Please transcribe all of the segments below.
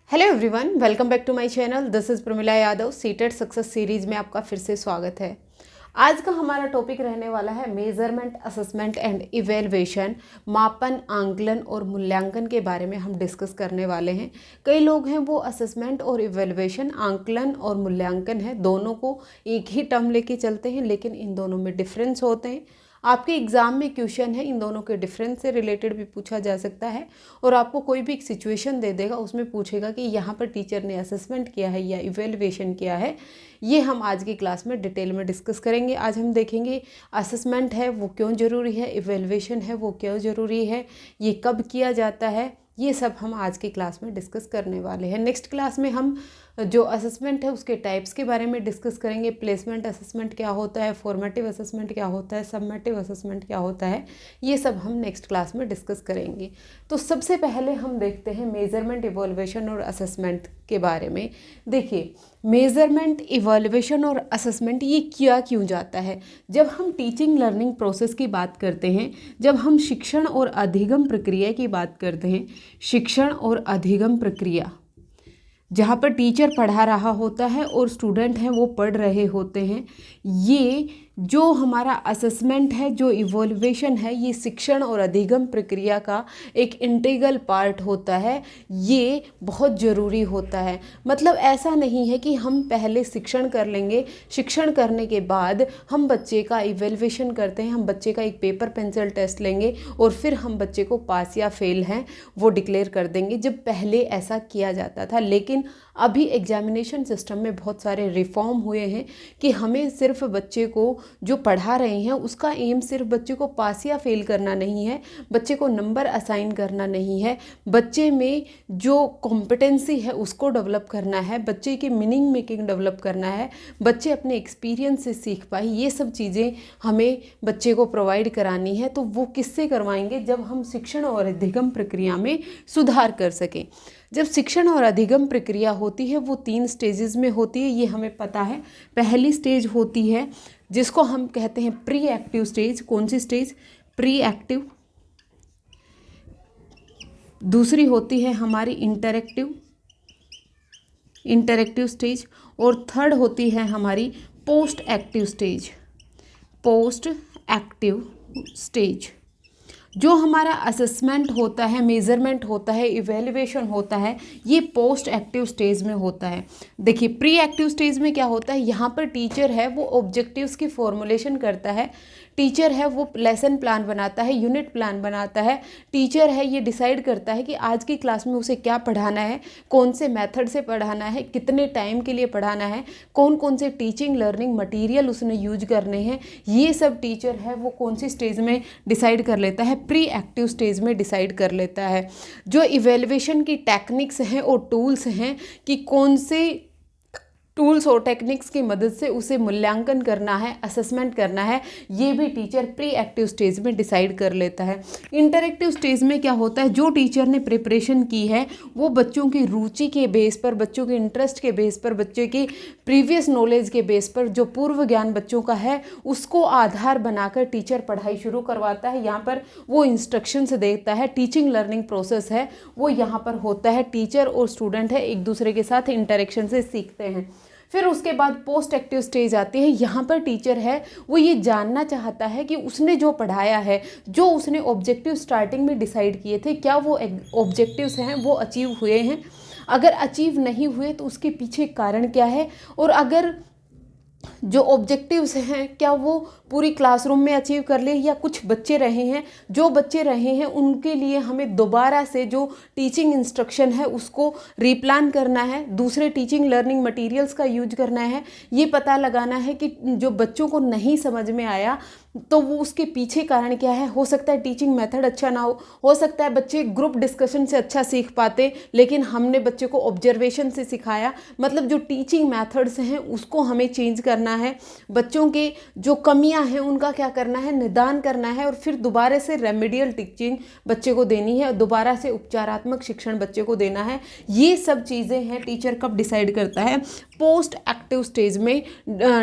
Hello everyone, welcome back to my channel. This is Pramila Yadav. CTET success series में आपका फिर से स्वागत है। आज का हमारा टॉपिक रहने वाला है मेजरमेंट, असेसमेंट एंड इवेल्युएशन। मापन, आंकलन और मूल्यांकन के बारे में हम डिस्कस करने वाले हैं। कई लोग हैं वो असेसमेंट और इवेल्युएशन, आंकलन और मूल्यांकन है, दोनों को एक ही टर्म लेके चलते हैं, लेकिन इन दोनों में डिफरेंस होते हैं। आपके एग्ज़ाम में क्वेश्चन है इन दोनों के डिफरेंस से रिलेटेड भी पूछा जा सकता है, और आपको कोई भी एक सिचुएशन दे देगा, उसमें पूछेगा कि यहाँ पर टीचर ने असेसमेंट किया है या इवेल्युएशन किया है। ये हम आज की क्लास में डिटेल में डिस्कस करेंगे। आज हम देखेंगे असेसमेंट है वो क्यों ज़रूरी है, इवेल्युएशन है वो क्यों ज़रूरी है, ये कब किया जाता है, ये सब हम आज की क्लास में डिस्कस करने वाले हैं। नेक्स्ट क्लास में हम जो असेसमेंट है उसके टाइप्स के बारे में डिस्कस करेंगे। प्लेसमेंट असेसमेंट क्या होता है, फॉर्मेटिव असेसमेंट क्या होता है, सबमेटिव असेसमेंट क्या होता है, ये सब हम नेक्स्ट क्लास में डिस्कस करेंगे। तो सबसे पहले हम देखते हैं मेजरमेंट, इवैल्यूएशन और असेसमेंट के बारे में। देखिए, मेजरमेंट, इवैल्यूएशन और असेसमेंट ये किया क्यों जाता है। जब हम टीचिंग लर्निंग प्रोसेस की बात करते हैं, जब हम शिक्षण और अधिगम प्रक्रिया की बात करते हैं, शिक्षण और अधिगम प्रक्रिया जहाँ पर टीचर पढ़ा रहा होता है और स्टूडेंट हैं वो पढ़ रहे होते हैं, ये जो हमारा असेसमेंट है, जो इवैल्यूएशन है, ये शिक्षण और अधिगम प्रक्रिया का एक इंटीग्रल पार्ट होता है। ये बहुत ज़रूरी होता है। मतलब ऐसा नहीं है कि हम पहले शिक्षण कर लेंगे, शिक्षण करने के बाद हम बच्चे का इवैल्यूएशन करते हैं, हम बच्चे का एक पेपर पेंसिल टेस्ट लेंगे और फिर हम बच्चे को पास या फेल हैं वो डिक्लेयर कर देंगे, जब पहले ऐसा किया जाता था। लेकिन अभी एग्जामिनेशन सिस्टम में बहुत सारे रिफॉर्म हुए हैं कि हमें सिर्फ बच्चे को जो पढ़ा रहे हैं उसका एम सिर्फ बच्चे को पास या फेल करना नहीं है, बच्चे को नंबर असाइन करना नहीं है, बच्चे में जो कॉम्पिटेंसी है उसको डेवलप करना है, बच्चे की मीनिंग मेकिंग डेवलप करना है, बच्चे अपने एक्सपीरियंस से सीख पाए। ये सब चीज़ें हमें बच्चे को प्रोवाइड करानी है। तो वो किससे करवाएंगे, जब हम शिक्षण और अधिगम प्रक्रिया में सुधार कर सकें। जब शिक्षण और अधिगम प्रक्रिया होती है वो 3 स्टेजेस में होती है, ये हमें पता है। पहली स्टेज होती है जिसको हम कहते हैं प्री एक्टिव स्टेज। कौन सी स्टेज? Pre active. दूसरी होती है हमारी इंटरएक्टिव स्टेज, और थर्ड होती है हमारी पोस्ट एक्टिव स्टेज। जो हमारा असेसमेंट होता है, मेज़रमेंट होता है, इवैल्यूएशन होता है, ये पोस्ट एक्टिव स्टेज में होता है। देखिए, प्री एक्टिव स्टेज में क्या होता है, यहाँ पर टीचर है वो ऑब्जेक्टिव्स की फॉर्मुलेशन करता है, टीचर है वो लेसन प्लान बनाता है, यूनिट प्लान बनाता है, टीचर है ये डिसाइड करता है कि आज की क्लास में उसे क्या पढ़ाना है, कौन से मेथड से पढ़ाना है, कितने टाइम के लिए पढ़ाना है, कौन कौन से टीचिंग लर्निंग मटेरियल उसने यूज करने हैं। ये सब टीचर है वो कौन सी स्टेज में डिसाइड कर लेता है, प्री एक्टिव स्टेज में डिसाइड कर लेता है। जो इवैल्यूएशन की टेक्निक्स हैं और टूल्स हैं कि कौन से टूल्स और टेक्निक्स की मदद से उसे मूल्यांकन करना है, असेसमेंट करना है, ये भी टीचर प्री एक्टिव स्टेज में डिसाइड कर लेता है। इंटरएक्टिव स्टेज में क्या होता है, जो टीचर ने प्रिपरेशन की है वो बच्चों की रुचि के बेस पर, बच्चों के इंटरेस्ट के बेस पर, बच्चे की प्रीवियस नॉलेज के बेस पर, जो पूर्व ज्ञान बच्चों का है उसको आधार बनाकर टीचर पढ़ाई शुरू करवाता है। यहाँ पर वो इंस्ट्रक्शंस देता है, टीचिंग लर्निंग प्रोसेस है वो यहाँ पर होता है। टीचर और स्टूडेंट है एक दूसरे के साथ इंटरेक्शन से सीखते हैं। फिर उसके बाद पोस्ट एक्टिव स्टेज आती है। यहाँ पर टीचर है वो ये जानना चाहता है कि उसने जो पढ़ाया है, जो उसने ऑब्जेक्टिव स्टार्टिंग में डिसाइड किए थे, क्या वो ऑब्जेक्टिव्स हैं वो अचीव हुए हैं। अगर अचीव नहीं हुए तो उसके पीछे कारण क्या है, और अगर जो ऑब्जेक्टिव्स हैं क्या वो पूरी क्लासरूम में अचीव कर ले या कुछ बच्चे रहे हैं। जो बच्चे रहे हैं उनके लिए हमें दोबारा से जो टीचिंग इंस्ट्रक्शन है उसको रीप्लान करना है, दूसरे टीचिंग लर्निंग मटेरियल्स का यूज करना है। ये पता लगाना है कि जो बच्चों को नहीं समझ में आया तो वो उसके पीछे कारण क्या है। हो सकता है टीचिंग मेथड अच्छा ना हो सकता है बच्चे ग्रुप डिस्कशन से अच्छा सीख पाते, लेकिन हमने बच्चे को ऑब्जर्वेशन से सिखाया। मतलब जो टीचिंग मेथड्स हैं उसको हमें चेंज करना है, बच्चों के जो कमियां हैं उनका क्या करना है, निदान करना है, और फिर दोबारा से रेमेडियल टीचिंग बच्चे को देनी है, दोबारा से उपचारात्मक शिक्षण बच्चे को देना है। ये सब चीज़ें हैं टीचर कब डिसाइड करता है, पोस्ट एक्टिव स्टेज में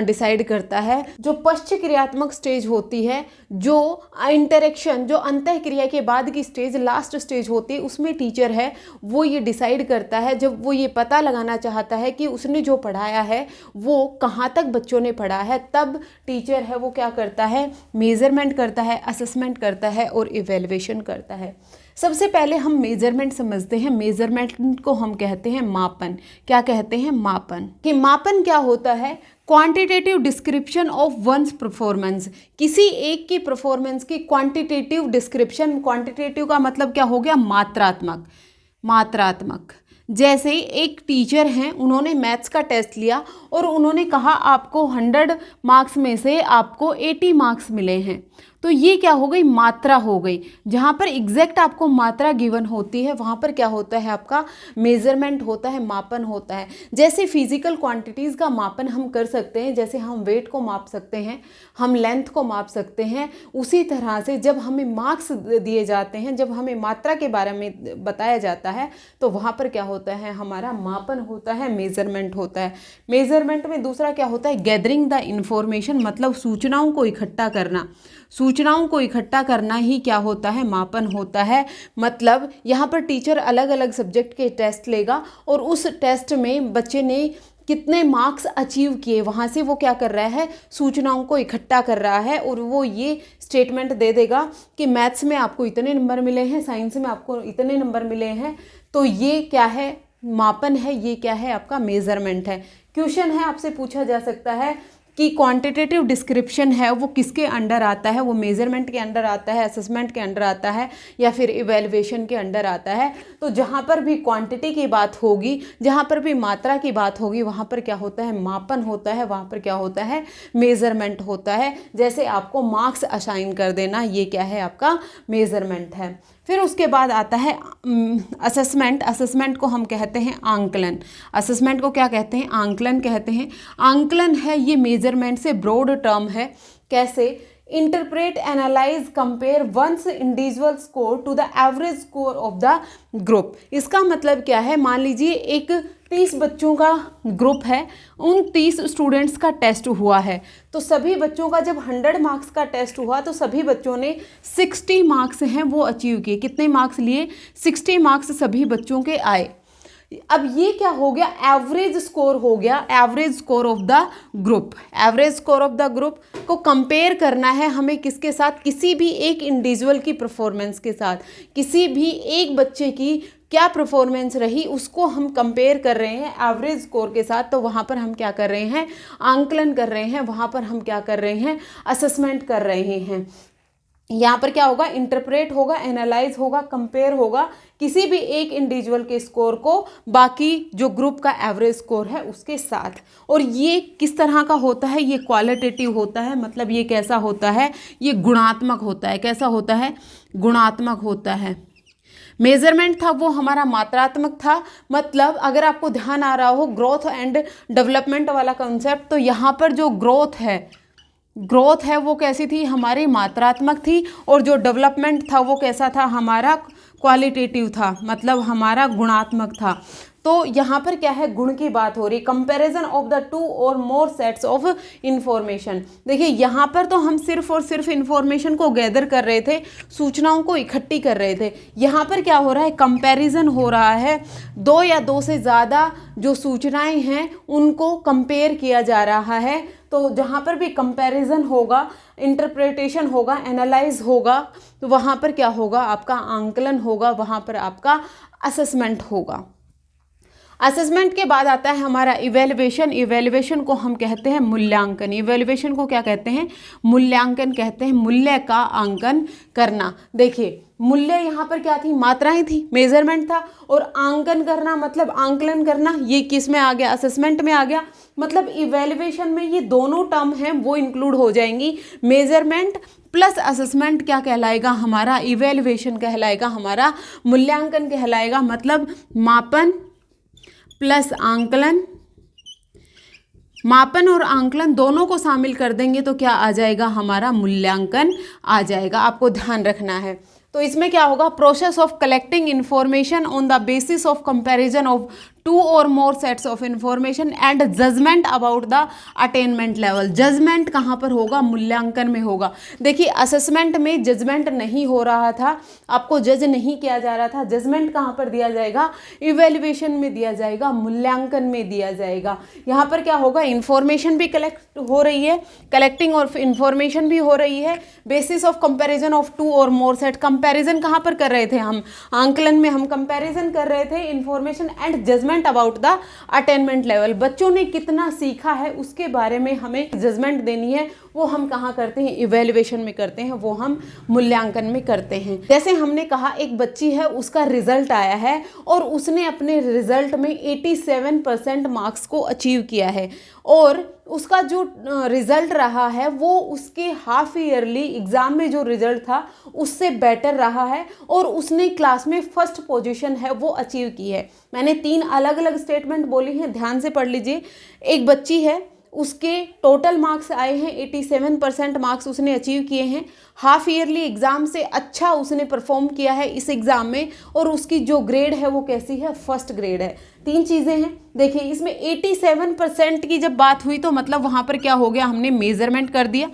डिसाइड करता है। जो पश्च क्रियात्मक स्टेज होती है, जो इंटरेक्शन, जो अंतः क्रिया के बाद की स्टेज, लास्ट स्टेज होती है, उसमें टीचर है वो ये डिसाइड करता है, जब वो ये पता लगाना चाहता है कि उसने जो पढ़ाया है वो कहाँ तक बच्चों ने पढ़ा है, तब टीचर है वो क्या करता है, मेजरमेंट करता है, असेसमेंट करता है और इवेल्युएशन करता है। सबसे पहले हम मेजरमेंट समझते हैं। मेजरमेंट को हम कहते हैं मापन। क्या कहते हैं? मापन। कि मापन क्या होता है? Quantitative description of one's performance. किसी एक की परफॉर्मेंस की क्वांटिटेटिव डिस्क्रिप्शन। क्वांटिटेटिव का मतलब क्या हो गया? मात्रात्मक। मात्रात्मक। जैसे एक टीचर हैं, उन्होंने मैथ्स का टेस्ट लिया और उन्होंने कहा आपको 100 मार्क्स में से आपको 80 मार्क्स मिले हैं, तो ये क्या हो गई? मात्रा हो गई। जहाँ पर एग्जैक्ट आपको मात्रा गिवन होती है वहाँ पर क्या होता है? आपका मेजरमेंट होता है, मापन होता है। जैसे फिजिकल क्वांटिटीज़ का मापन हम कर सकते हैं, जैसे हम वेट को माप सकते हैं, हम लेंथ को माप सकते हैं, उसी तरह से जब हमें मार्क्स दिए जाते हैं, जब हमें मात्रा के बारे में बताया जाता है, तो वहाँ पर क्या होता है? हमारा मापन होता है, मेजरमेंट होता है। मेजरमेंट में दूसरा क्या होता है? गैदरिंग द इंफॉर्मेशन, मतलब सूचनाओं को इकट्ठा करना। सूचनाओं को इकट्ठा करना ही क्या होता है? मापन होता है। मतलब यहाँ पर टीचर अलग अलग सब्जेक्ट के टेस्ट लेगा और उस टेस्ट में बच्चे ने कितने मार्क्स अचीव किए, वहाँ से वो क्या कर रहा है? सूचनाओं को इकट्ठा कर रहा है और वो ये स्टेटमेंट दे देगा कि मैथ्स में आपको इतने नंबर मिले हैं, साइंस में आपको इतने नंबर मिले हैं। तो ये क्या है? मापन है। ये क्या है? आपका मेजरमेंट है। क्वेश्चन है, आपसे पूछा जा सकता है कि क्वांटिटेटिव डिस्क्रिप्शन है वो किसके अंडर आता है? वो मेजरमेंट के अंडर आता है, असेसमेंट के अंडर आता है, या फिर इवेल्युएशन के अंडर आता है? तो जहाँ पर भी क्वांटिटी की बात होगी, जहाँ पर भी मात्रा की बात होगी, वहाँ पर क्या होता है? मापन होता है। वहाँ पर क्या होता है? मेजरमेंट होता है। जैसे आपको मार्क्स असाइन कर देना, ये क्या है? आपका मेजरमेंट है। फिर उसके बाद आता है असेसमेंट। असेसमेंट को हम कहते हैं आंकलन। असेसमेंट को क्या कहते हैं? आंकलन कहते हैं। आंकलन है ये मेजरमेंट से ब्रॉड टर्म है। कैसे? Interpret, analyse, compare one's individual score to the average score of the group. इसका मतलब क्या है? मान लीजिए एक 30 बच्चों का ग्रुप है, उन 30 स्टूडेंट्स का टेस्ट हुआ है, तो सभी बच्चों का जब 100 मार्क्स का टेस्ट हुआ तो सभी बच्चों ने 60 मार्क्स हैं वो अचीव किए। कितने मार्क्स लिए? 60 मार्क्स सभी बच्चों के आए। अब ये क्या हो गया? एवरेज स्कोर हो गया, average score of the group. Average score of the group को कंपेयर करना है हमें किसके साथ? किसी भी एक इंडिविजुअल की परफॉर्मेंस के साथ। किसी भी एक बच्चे की क्या परफॉर्मेंस रही उसको हम कंपेयर कर रहे हैं एवरेज स्कोर के साथ। तो वहाँ पर हम क्या कर रहे हैं? आंकलन कर रहे हैं। वहाँ पर हम क्या कर रहे हैं? असेसमेंट कर रहे हैं। यहाँ पर क्या होगा? इंटरप्रेट होगा, एनालाइज होगा, कंपेयर होगा किसी भी एक इंडिविजुअल के स्कोर को बाकी जो ग्रुप का एवरेज स्कोर है उसके साथ। और ये किस तरह का होता है? ये क्वालिटेटिव होता है। मतलब ये कैसा होता है? ये गुणात्मक होता है। कैसा होता है? गुणात्मक होता है। मेजरमेंट था वो हमारा मात्रात्मक था। मतलब अगर आपको ध्यान आ रहा हो ग्रोथ एंड डेवलपमेंट वाला कॉन्सेप्ट, तो यहाँ पर जो ग्रोथ है वो कैसी थी? हमारी मात्रात्मक थी। और जो डेवलपमेंट था वो कैसा था? हमारा क्वालिटेटिव था, मतलब हमारा गुणात्मक था। तो यहाँ पर क्या है? गुण की बात हो रही। कंपैरिजन ऑफ द टू और मोर सेट्स ऑफ इंफॉर्मेशन। देखिए यहाँ पर तो हम सिर्फ और सिर्फ इंफॉर्मेशन को गैदर कर रहे थे, सूचनाओं को इकट्ठी कर रहे थे। यहाँ पर क्या हो रहा है? कंपैरिजन हो रहा है। 2 या 2 से ज़्यादा जो सूचनाएं हैं उनको कंपेयर किया जा रहा है। तो जहाँ पर भी कंपैरिजन होगा, इंटरप्रिटेशन होगा, एनालाइज होगा, तो वहाँ पर क्या होगा? आपका आंकलन होगा, वहाँ पर आपका असेसमेंट होगा। असेसमेंट के बाद आता है हमारा इवेल्युएशन। इवेल्युएशन को हम कहते हैं मूल्यांकन। इवेल्युएशन को क्या कहते हैं? मूल्यांकन कहते हैं। मूल्य का आंकन करना। देखिए मूल्य यहाँ पर क्या थी? मात्राएं थी, मेजरमेंट था। और आंकन करना मतलब आंकलन करना, ये किस में आ गया? असेसमेंट में आ गया। मतलब इवेल्युएशन में ये दोनों टर्म हैं वो इंक्लूड हो जाएंगी। मेजरमेंट प्लस असेसमेंट क्या कहलाएगा? हमारा इवेल्युएशन कहलाएगा, हमारा मूल्यांकन कहलाएगा। मतलब मापन प्लस आंकलन, मापन और आंकलन दोनों को शामिल कर देंगे तो क्या आ जाएगा? हमारा मूल्यांकन आ जाएगा। आपको ध्यान रखना है। तो इसमें क्या होगा? Process of collecting information on the basis of comparison of 2 और more sets of information and judgement about the attainment level. Judgement कहाँ पर होगा? मूल्यांकन में होगा। देखिए असेसमेंट में जजमेंट नहीं हो रहा था, आपको जज नहीं किया जा रहा था। जजमेंट कहाँ पर दिया जाएगा? इवेल्युएशन में दिया जाएगा, मूल्यांकन में दिया जाएगा। यहाँ पर क्या होगा? इंफॉर्मेशन भी कलेक्ट हो रही है, कलेक्टिंग और इंफॉर्मेशन भी हो रही है। बेसिस ऑफ कंपैरिजन ऑफ 2 और मोर सेट। कंपैरिजन कहाँ पर कर रहे थे हम? आंकलन में हम कंपैरिजन कर रहे थे information and judgement about the attainment level. बच्चों ने कितना सीखा है उसके बारे में हमें जजमेंट देनी है। वो हम कहाँ करते हैं? इवेल्युएशन में करते हैं, वो हम मूल्यांकन में करते हैं। जैसे हमने कहा एक बच्ची है, उसका रिजल्ट आया है और उसने अपने रिजल्ट में 87% मार्क्स को अचीव किया है और उसका जो रिजल्ट रहा है वो उसके हाफ ईयरली एग्जाम में जो रिजल्ट था उससे बेटर रहा है और उसने क्लास में फर्स्ट पोजीशन है वो अचीव की है। मैंने 3 अलग अलग स्टेटमेंट बोली हैं, ध्यान से पढ़ लीजिए। एक बच्ची है, उसके टोटल मार्क्स आए हैं 87% मार्क्स उसने अचीव किए हैं। हाफ ईयरली एग्ज़ाम से अच्छा उसने परफॉर्म किया है इस एग्ज़ाम में और उसकी जो ग्रेड है वो कैसी है? फर्स्ट ग्रेड है। 3 चीज़ें हैं। देखिए इसमें 87% की जब बात हुई तो मतलब वहाँ पर क्या हो गया? हमने मेजरमेंट कर दिया।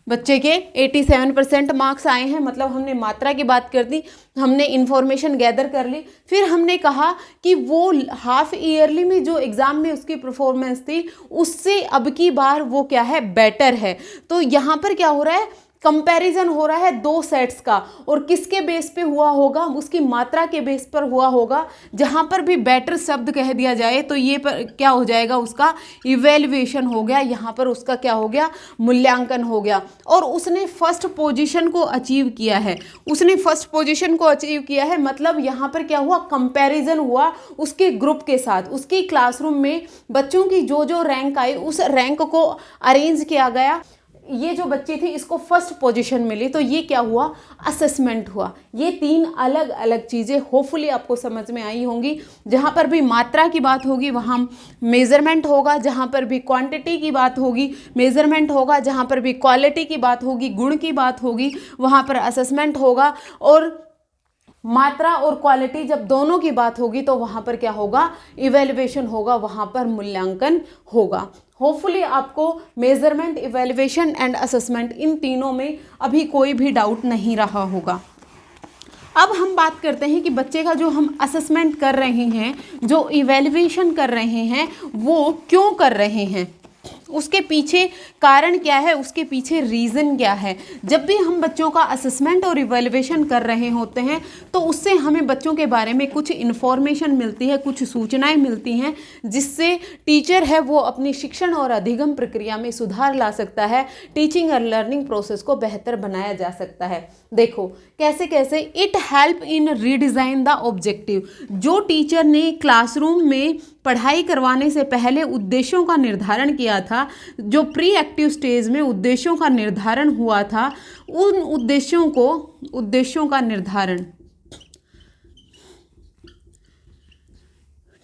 बच्चे के 87% मार्क्स आए हैं, मतलब हमने मात्रा की बात कर दी, हमने इंफॉर्मेशन गैदर कर ली। फिर हमने कहा कि वो हाफ ईयरली में जो एग्ज़ाम में उसकी परफॉर्मेंस थी उससे अब की बार वो क्या है? बेटर है। तो यहाँ पर क्या हो रहा है? कंपैरिजन हो रहा है 2 सेट्स का और किसके बेस पे हुआ होगा? उसकी मात्रा के बेस पर हुआ होगा। जहाँ पर भी बेटर शब्द कह दिया जाए तो ये पर क्या हो जाएगा? उसका इवेल्युएशन हो गया, यहाँ पर उसका क्या हो गया? मूल्यांकन हो गया। और उसने फर्स्ट पोजीशन को अचीव किया है, उसने फर्स्ट पोजीशन को अचीव किया है, मतलब यहाँ पर क्या हुआ? कंपैरिजन हुआ उसके ग्रुप के साथ। उसकी क्लासरूम में बच्चों की जो जो रैंक आई उस रैंक को अरेंज किया गया। ये जो बच्ची थी इसको फर्स्ट पोजीशन मिली, तो ये क्या हुआ? असेसमेंट हुआ। ये 3 अलग अलग चीज़ें होपफुली आपको समझ में आई होंगी। जहाँ पर भी मात्रा की बात होगी वहाँ मेजरमेंट होगा, जहाँ पर भी क्वांटिटी की बात होगी मेजरमेंट होगा, जहाँ पर भी क्वालिटी की बात होगी, गुण की बात होगी, वहाँ पर असेसमेंट होगा। और मात्रा और क्वालिटी जब दोनों की बात होगी तो वहाँ पर क्या होगा? इवेल्युएशन होगा, वहाँ पर मूल्यांकन होगा। होपफुली आपको measurement, evaluation and assessment in तीनों में अभी कोई भी डाउट नहीं रहा होगा। अब हम बात करते हैं कि बच्चे का जो हम असेसमेंट कर रहे हैं, जो इवेल्युएशन कर रहे हैं, वो क्यों कर रहे हैं, उसके पीछे कारण क्या है, उसके पीछे रीज़न क्या है। जब भी हम बच्चों का असेसमेंट और इवेल्युएशन कर रहे होते हैं तो उससे हमें बच्चों के बारे में कुछ इन्फॉर्मेशन मिलती है, कुछ सूचनाएं मिलती हैं, जिससे टीचर है वो अपनी शिक्षण और अधिगम प्रक्रिया में सुधार ला सकता है, टीचिंग और लर्निंग प्रोसेस को बेहतर बनाया जा सकता है। देखो कैसे कैसे। It help in redesign the objective. जो टीचर ने क्लासरूम में पढ़ाई करवाने से पहले उद्देश्यों का निर्धारण किया था, जो प्री एक्टिव स्टेज में उद्देश्यों का निर्धारण हुआ था, उन उद्देश्यों का निर्धारण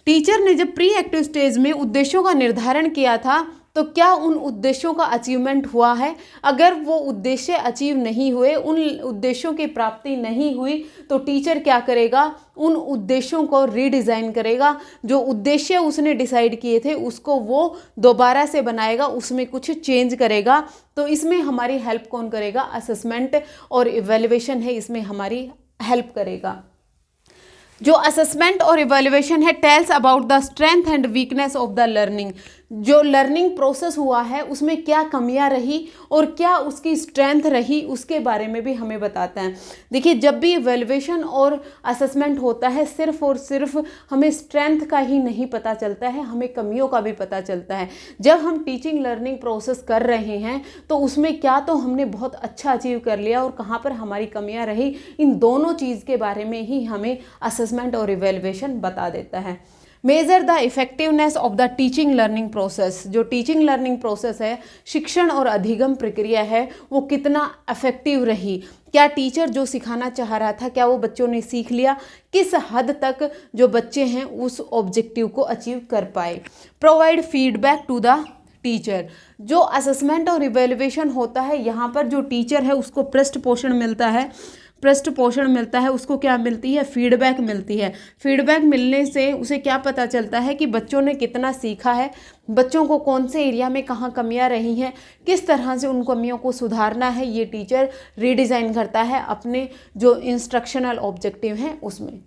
टीचर ने जब प्री एक्टिव स्टेज में उद्देश्यों का निर्धारण किया था तो क्या उन उद्देश्यों का अचीवमेंट हुआ है? अगर वो उद्देश्य अचीव नहीं हुए, उन उद्देश्यों की प्राप्ति नहीं हुई, तो टीचर क्या करेगा? उन उद्देश्यों को रीडिज़ाइन करेगा। जो उद्देश्य उसने डिसाइड किए थे उसको वो दोबारा से बनाएगा, उसमें कुछ चेंज करेगा। तो इसमें हमारी हेल्प कौन करेगा? असेसमेंट और इवेल्युएशन है, इसमें हमारी हेल्प करेगा। जो असेसमेंट और इवेल्युएशन है tells about the strength and weakness of the learning. जो लर्निंग प्रोसेस हुआ है उसमें क्या कमियां रही और क्या उसकी स्ट्रेंथ रही, उसके बारे में भी हमें बताता है। देखिए जब भी इवेल्युएशन और असेसमेंट होता है सिर्फ और सिर्फ हमें स्ट्रेंथ का ही नहीं पता चलता है, हमें कमियों का भी पता चलता है। जब हम टीचिंग लर्निंग प्रोसेस कर रहे हैं तो उसमें क्या तो हमने बहुत अच्छा अचीव कर लिया और कहाँ पर हमारी कमियां रही, इन दोनों चीज़ के बारे में ही हमें असेसमेंट और इवेल्युएशन बता देता है। Measure the effectiveness of the teaching learning process. जो टीचिंग लर्निंग प्रोसेस है, शिक्षण और अधिगम प्रक्रिया है, वो कितना इफेक्टिव रही। क्या टीचर जो सिखाना चाह रहा था क्या वो बच्चों ने सीख लिया? किस हद तक जो बच्चे हैं उस ऑब्जेक्टिव को अचीव कर पाए। Provide feedback to the teacher. जो असेसमेंट और इवेल्युएशन होता है यहाँ पर जो टीचर है उसको पृष्ठ पोषण मिलता है, पृष्ठ पोषण मिलता है, उसको क्या मिलती है, फीडबैक मिलती है। फीडबैक मिलने से उसे क्या पता चलता है कि बच्चों ने कितना सीखा है, बच्चों को कौन से एरिया में कहाँ कमियां रही हैं, किस तरह से उन कमियों को सुधारना है, ये टीचर रीडिज़ाइन करता है अपने जो इंस्ट्रक्शनल ऑब्जेक्टिव हैं उसमें।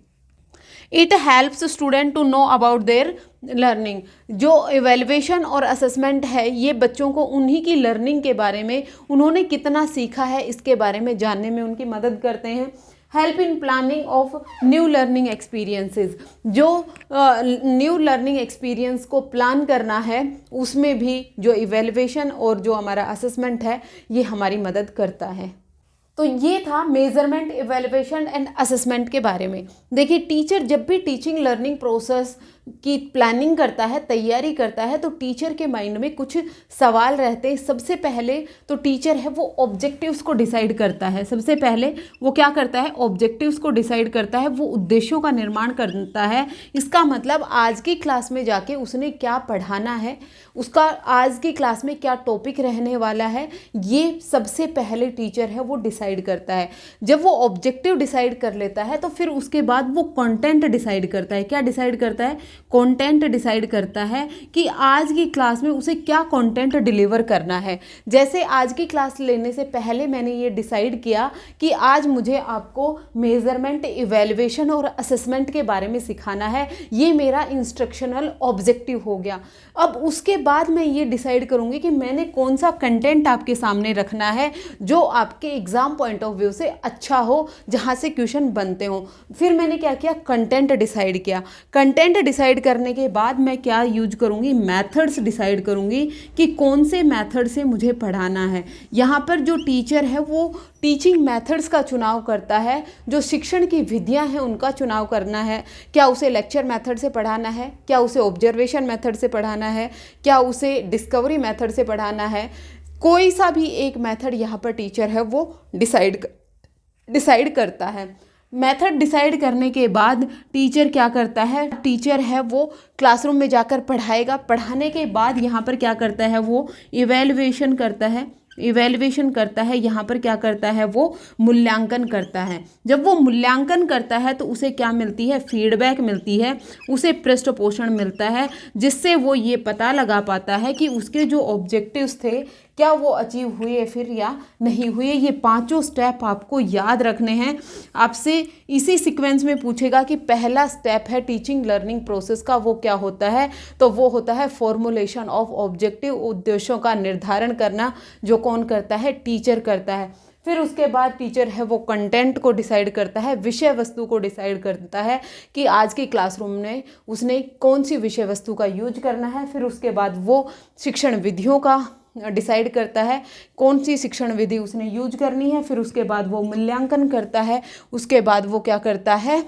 It helps student to know about their learning. जो इवेल्युएशन और असेसमेंट है ये बच्चों को उन्हीं की लर्निंग के बारे में, उन्होंने कितना सीखा है इसके बारे में जानने में उनकी मदद करते हैं। Help in planning of new learning experiences. जो न्यू लर्निंग एक्सपीरियंस को प्लान करना है उसमें भी जो इवेल्युएशन और जो हमारा असेसमेंट है ये हमारी मदद करता है। तो ये था मेजरमेंट, इवेल्युएशन एंड असेसमेंट के बारे में। देखिए, टीचर जब भी टीचिंग लर्निंग प्रोसेस की प्लानिंग करता है, तैयारी करता है, तो टीचर के माइंड में कुछ सवाल रहते हैं। सबसे पहले तो टीचर है वो ऑब्जेक्टिव्स को डिसाइड करता है। सबसे पहले वो क्या करता है, ऑब्जेक्टिव्स को डिसाइड करता है, वो उद्देश्यों का निर्माण करता है। इसका मतलब आज की क्लास में जाके उसने क्या पढ़ाना है, उसका आज की क्लास में क्या टॉपिक रहने वाला है, ये सबसे पहले टीचर है वो डिसाइड करता है। जब वो ऑब्जेक्टिव डिसाइड कर लेता है तो फिर उसके बाद वो कंटेंट डिसाइड करता है। क्या डिसाइड करता है, कंटेंट डिसाइड करता है कि आज की क्लास में उसे क्या कंटेंट डिलीवर करना है। जैसे आज की क्लास लेने से पहले मैंने ये डिसाइड किया कि आज मुझे आपको मेजरमेंट, इवेल्युएशन और असेसमेंट के बारे में सिखाना है, ये मेरा इंस्ट्रक्शनल ऑब्जेक्टिव हो गया। अब उसके बाद मैं ये डिसाइड करूँगी कि मैंने कौन सा कंटेंट आपके सामने रखना है जो आपके एग्जाम पॉइंट ऑफ व्यू से अच्छा हो, जहाँ से क्वेश्चन बनते हो। फिर मैंने क्या किया, कंटेंट डिसाइड किया। कंटेंट डिसाइड करने के बाद मैं क्या यूज करूँगी, मेथड्स डिसाइड करूँगी कि कौन से मेथड से मुझे पढ़ाना है। यहाँ पर जो टीचर है वो टीचिंग मेथड्स का चुनाव करता है, जो शिक्षण की विधियाँ हैं उनका चुनाव करना है। क्या उसे लेक्चर मेथड से पढ़ाना है, क्या उसे ऑब्जर्वेशन मेथड से पढ़ाना है, क्या उसे डिस्कवरी मेथड से पढ़ाना है। कोई सा भी एक मेथड यहाँ पर टीचर है वो डिसाइड करता है। मेथड डिसाइड करने के बाद टीचर क्या करता है, टीचर है वो क्लासरूम में जाकर पढ़ाएगा। पढ़ाने के बाद यहाँ पर क्या करता है, वो इवेल्युएशन करता है। यहाँ पर क्या करता है, वो मूल्यांकन करता है। जब वो मूल्यांकन करता है तो उसे क्या मिलती है, फीडबैक मिलती है, उसे पृष्ठपोषण मिलता है, जिससे वो ये पता लगा पाता है कि उसके जो ऑब्जेक्टिव्स थे क्या वो अचीव हुए फिर या नहीं हुए। ये पांचों स्टेप आपको याद रखने हैं। आपसे इसी सीक्वेंस में पूछेगा कि पहला स्टेप है टीचिंग लर्निंग प्रोसेस का, वो क्या होता है, तो वो होता है फॉर्मुलेशन ऑफ ऑब्जेक्टिव, उद्देश्यों का निर्धारण करना, जो कौन करता है, टीचर करता है। फिर उसके बाद टीचर है वो कंटेंट को डिसाइड करता है, विषय वस्तु को डिसाइड करता है कि आज की क्लासरूम में उसने कौन सी विषय वस्तु का यूज करना है। फिर उसके बाद वो शिक्षण विधियों का डिसाइड करता है, कौन सी शिक्षण विधि उसने यूज करनी है। फिर उसके बाद वो मूल्यांकन करता है, उसके बाद वो क्या करता है,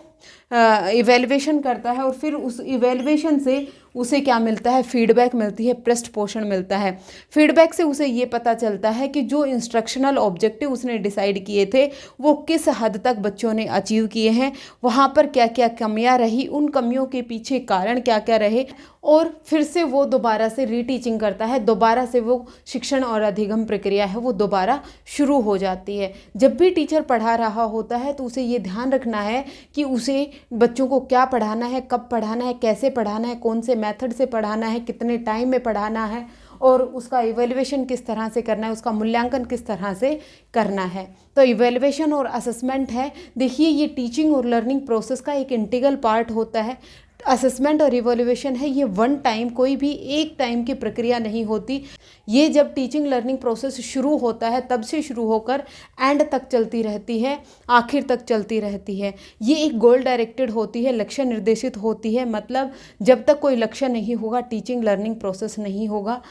इवेल्युएशन करता है, और फिर उस इवेल्युएशन से उसे क्या मिलता है, फीडबैक मिलती है, पृष्ठपोषण मिलता है। फीडबैक से उसे ये पता चलता है कि जो इंस्ट्रक्शनल ऑब्जेक्टिव उसने डिसाइड किए थे वो किस हद तक बच्चों ने अचीव किए हैं, वहाँ पर क्या क्या कमियाँ रही, उन कमियों के पीछे कारण क्या क्या रहे, और फिर से वो दोबारा से रीटीचिंग करता है। दोबारा से वो शिक्षण और अधिगम प्रक्रिया है वो दोबारा शुरू हो जाती है। जब भी टीचर पढ़ा रहा होता है तो उसे ये ध्यान रखना है कि उसे बच्चों को क्या पढ़ाना है, कब पढ़ाना है, कैसे पढ़ाना है, कौन से मेथड से पढ़ाना है, कितने टाइम में पढ़ाना है, और उसका इवेल्युएशन किस तरह से करना है, उसका मूल्यांकन किस तरह से करना है। तो इवेल्युएशन और असेसमेंट है, देखिए ये टीचिंग और लर्निंग प्रोसेस का एक इंटीग्रल पार्ट होता है। असेसमेंट और इवोल्यूशन है ये वन टाइम, कोई भी एक टाइम की प्रक्रिया नहीं होती। ये जब टीचिंग लर्निंग प्रोसेस शुरू होता है तब से शुरू होकर एंड तक चलती रहती है, आखिर तक चलती रहती है। ये एक गोल डायरेक्टेड होती है, लक्ष्य निर्देशित होती है। मतलब जब तक कोई लक्ष्य नहीं होगा टीचिंग लर्निंग प्रोसेस नहीं होगा।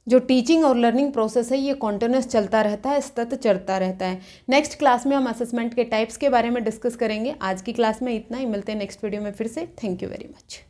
जो टीचिंग और लर्निंग प्रोसेस है ये कॉन्टिन्यूस चलता रहता है, सतत चलता रहता है। नेक्स्ट क्लास में हम असेसमेंट के टाइप्स के बारे में डिस्कस करेंगे। आज की क्लास में इतना ही, मिलते हैं नेक्स्ट वीडियो में फिर से। Thank you very much.